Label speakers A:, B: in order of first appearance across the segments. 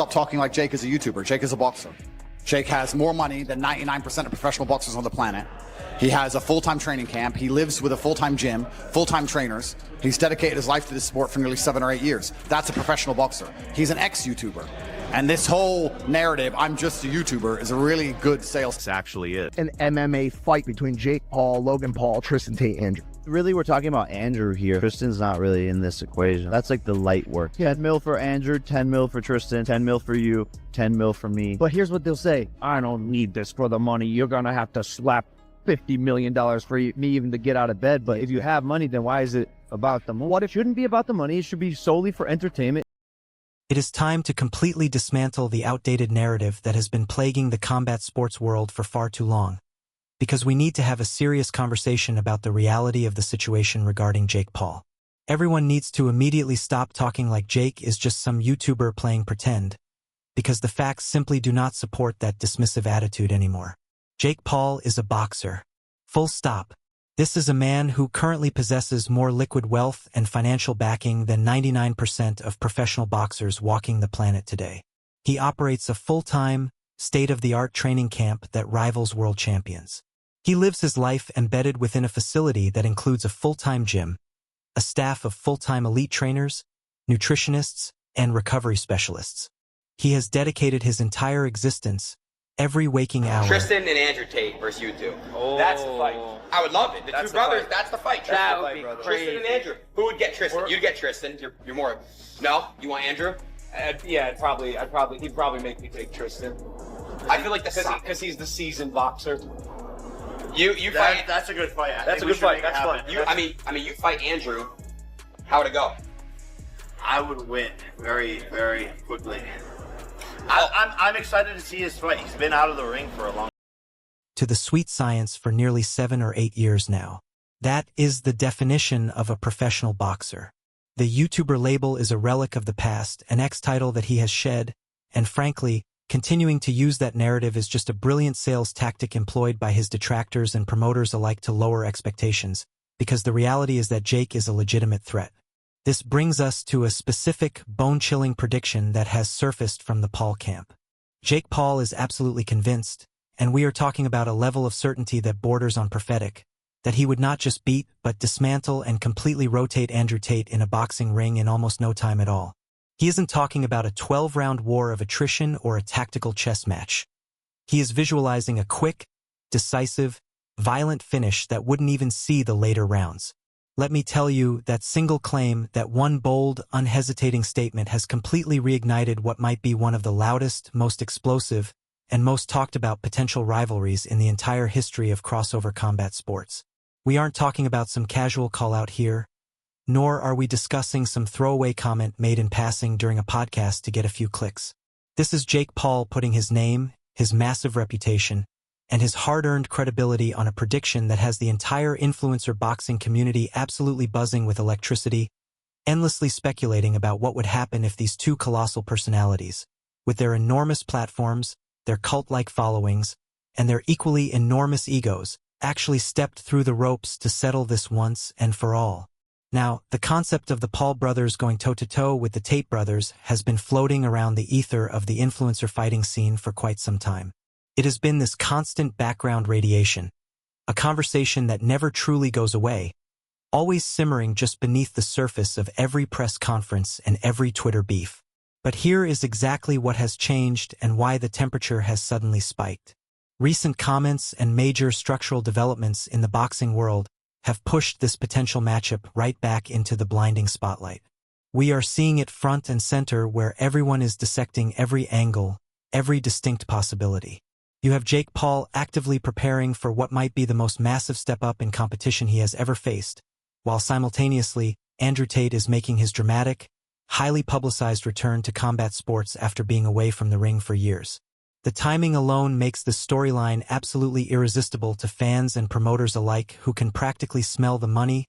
A: Stop talking like Jake is a YouTuber. Jake is a boxer. Jake has more money than 99% of professional boxers on the planet. He has a full-time training camp. He lives with a full-time gym, full-time trainers. He's dedicated his life to this sport for nearly 7 or 8 years. That's a professional boxer. He's an ex-YouTuber. And this whole narrative, I'm just a YouTuber, is a really good sales.
B: This actually is
C: an MMA fight between Jake Paul, Logan Paul, Tristan Tate, Andrew.
D: Really, we're talking about Andrew here. Tristan's not really in this equation. That's like the light work. 10 mil for Andrew, 10 mil for Tristan, 10 mil for you, 10 mil for me.
C: But here's what they'll say. I don't need this for the money. You're going to have to slap $50 million for me even to get out of bed. But if you have money, then why is it about the money? What it shouldn't be about the money. It should be solely for entertainment.
E: It is time to completely dismantle the outdated narrative that has been plaguing the combat sports world for far too long. Because we need to have a serious conversation about the reality of the situation regarding Jake Paul. Everyone needs to immediately stop talking like Jake is just some YouTuber playing pretend, because the facts simply do not support that dismissive attitude anymore. Jake Paul is a boxer. Full stop. This is a man who currently possesses more liquid wealth and financial backing than 99% of professional boxers walking the planet today. He operates a full-time, state-of-the-art training camp that rivals world champions. He lives his life embedded within a facility that includes a full-time gym, a staff of full-time elite trainers, nutritionists, and recovery specialists. He has dedicated his entire existence, every waking hour.
F: Tristan and Andrew Tate versus you two.
G: Oh.
F: That's the fight. I would love it. The two brothers, that's the fight.
G: That would be crazy.
F: Tristan and Andrew. Who would get Tristan? You'd get Tristan. You're more. No? You want Andrew?
G: Yeah, he'd probably make me take Tristan.
F: I feel like
G: because he's the seasoned boxer.
F: You fight.
H: That's a good fight.
G: That's a good fight. That's fun.
F: I mean, you fight Andrew. How would it go?
H: I would win very, very quickly. I'm excited to see his fight. He's been out of the ring for a long time.
E: To the sweet science for nearly 7 or 8 years now. That is the definition of a professional boxer. The YouTuber label is a relic of the past, an ex-title that he has shed, and frankly, continuing to use that narrative is just a brilliant sales tactic employed by his detractors and promoters alike to lower expectations, because the reality is that Jake is a legitimate threat. This brings us to a specific, bone-chilling prediction that has surfaced from the Paul camp. Jake Paul is absolutely convinced, and we are talking about a level of certainty that borders on prophetic, that he would not just beat but dismantle and completely rotate Andrew Tate in a boxing ring in almost no time at all. He isn't talking about a 12-round war of attrition or a tactical chess match. He is visualizing a quick, decisive, violent finish that wouldn't even see the later rounds. Let me tell you, that single claim, that one bold, unhesitating statement has completely reignited what might be one of the loudest, most explosive, and most talked about potential rivalries in the entire history of crossover combat sports. We aren't talking about some casual call-out here, nor are we discussing some throwaway comment made in passing during a podcast to get a few clicks. This is Jake Paul putting his name, his massive reputation, and his hard-earned credibility on a prediction that has the entire influencer boxing community absolutely buzzing with electricity, endlessly speculating about what would happen if these two colossal personalities, with their enormous platforms, their cult-like followings, and their equally enormous egos, actually stepped through the ropes to settle this once and for all. Now, the concept of the Paul brothers going toe-to-toe with the Tate brothers has been floating around the ether of the influencer fighting scene for quite some time. It has been this constant background radiation, a conversation that never truly goes away, always simmering just beneath the surface of every press conference and every Twitter beef. But here is exactly what has changed and why the temperature has suddenly spiked. Recent comments and major structural developments in the boxing world have pushed this potential matchup right back into the blinding spotlight. We are seeing it front and center, where everyone is dissecting every angle, every distinct possibility. You have Jake Paul actively preparing for what might be the most massive step up in competition he has ever faced, while simultaneously, Andrew Tate is making his dramatic, highly publicized return to combat sports after being away from the ring for years. The timing alone makes this storyline absolutely irresistible to fans and promoters alike, who can practically smell the money,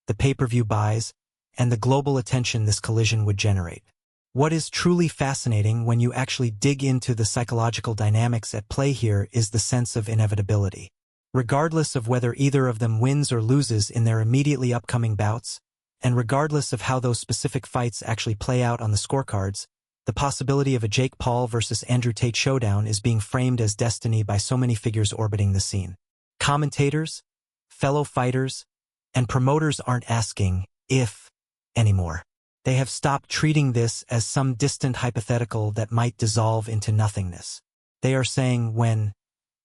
E: the pay-per-view buys, and the global attention this collision would generate. What is truly fascinating when you actually dig into the psychological dynamics at play here is the sense of inevitability. Regardless of whether either of them wins or loses in their immediately upcoming bouts, and regardless of how those specific fights actually play out on the scorecards, the possibility of a Jake Paul versus Andrew Tate showdown is being framed as destiny by so many figures orbiting the scene. Commentators, fellow fighters, and promoters aren't asking if anymore. They have stopped treating this as some distant hypothetical that might dissolve into nothingness. They are saying when,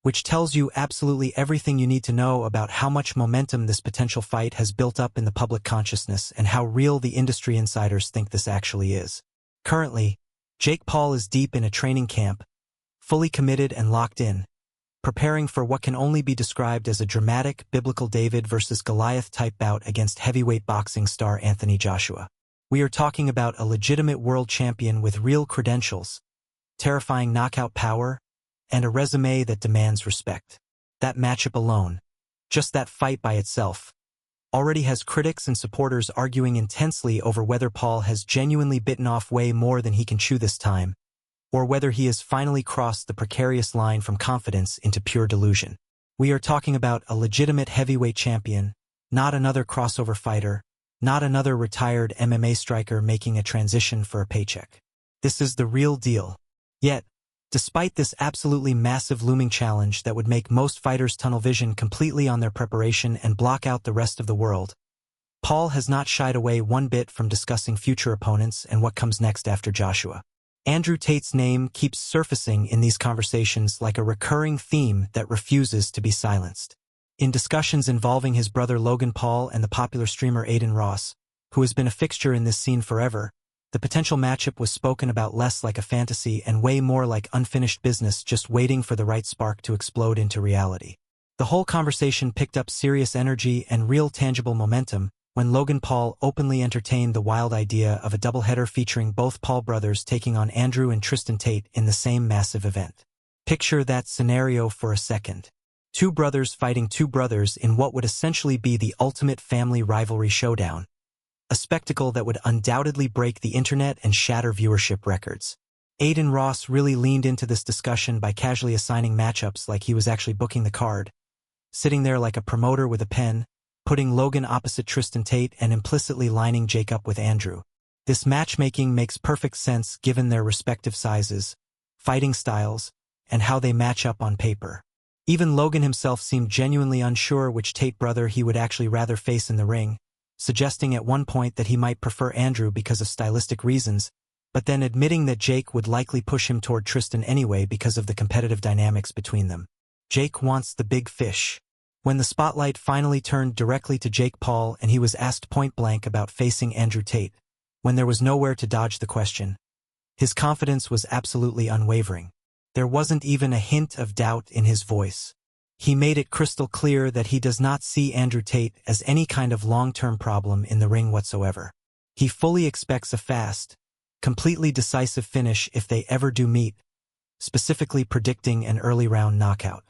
E: which tells you absolutely everything you need to know about how much momentum this potential fight has built up in the public consciousness and how real the industry insiders think this actually is. Currently, Jake Paul is deep in a training camp, fully committed and locked in, preparing for what can only be described as a dramatic biblical David versus Goliath type bout against heavyweight boxing star Anthony Joshua. We are talking about a legitimate world champion with real credentials, terrifying knockout power, and a resume that demands respect. That matchup alone, just that fight by itself, already has critics and supporters arguing intensely over whether Paul has genuinely bitten off way more than he can chew this time, or whether he has finally crossed the precarious line from confidence into pure delusion. We are talking about a legitimate heavyweight champion, not another crossover fighter, not another retired MMA striker making a transition for a paycheck. This is the real deal. Yet, despite this absolutely massive looming challenge that would make most fighters tunnel vision completely on their preparation and block out the rest of the world, Paul has not shied away one bit from discussing future opponents and what comes next after Joshua. Andrew Tate's name keeps surfacing in these conversations like a recurring theme that refuses to be silenced. In discussions involving his brother Logan Paul and the popular streamer Aiden Ross, who has been a fixture in this scene forever, the potential matchup was spoken about less like a fantasy and way more like unfinished business just waiting for the right spark to explode into reality. The whole conversation picked up serious energy and real tangible momentum when Logan Paul openly entertained the wild idea of a doubleheader featuring both Paul brothers taking on Andrew and Tristan Tate in the same massive event. Picture that scenario for a second. Two brothers fighting two brothers in what would essentially be the ultimate family rivalry showdown. A spectacle that would undoubtedly break the internet and shatter viewership records. Aiden Ross really leaned into this discussion by casually assigning matchups like he was actually booking the card, sitting there like a promoter with a pen, putting Logan opposite Tristan Tate and implicitly lining Jake up with Andrew. This matchmaking makes perfect sense given their respective sizes, fighting styles, and how they match up on paper. Even Logan himself seemed genuinely unsure which Tate brother he would actually rather face in the ring, suggesting at one point that he might prefer Andrew because of stylistic reasons, but then admitting that Jake would likely push him toward Tristan anyway because of the competitive dynamics between them. Jake wants the big fish. When the spotlight finally turned directly to Jake Paul and he was asked point-blank about facing Andrew Tate, when there was nowhere to dodge the question, his confidence was absolutely unwavering. There wasn't even a hint of doubt in his voice. He made it crystal clear that he does not see Andrew Tate as any kind of long-term problem in the ring whatsoever. He fully expects a fast, completely decisive finish if they ever do meet, specifically predicting an early round knockout.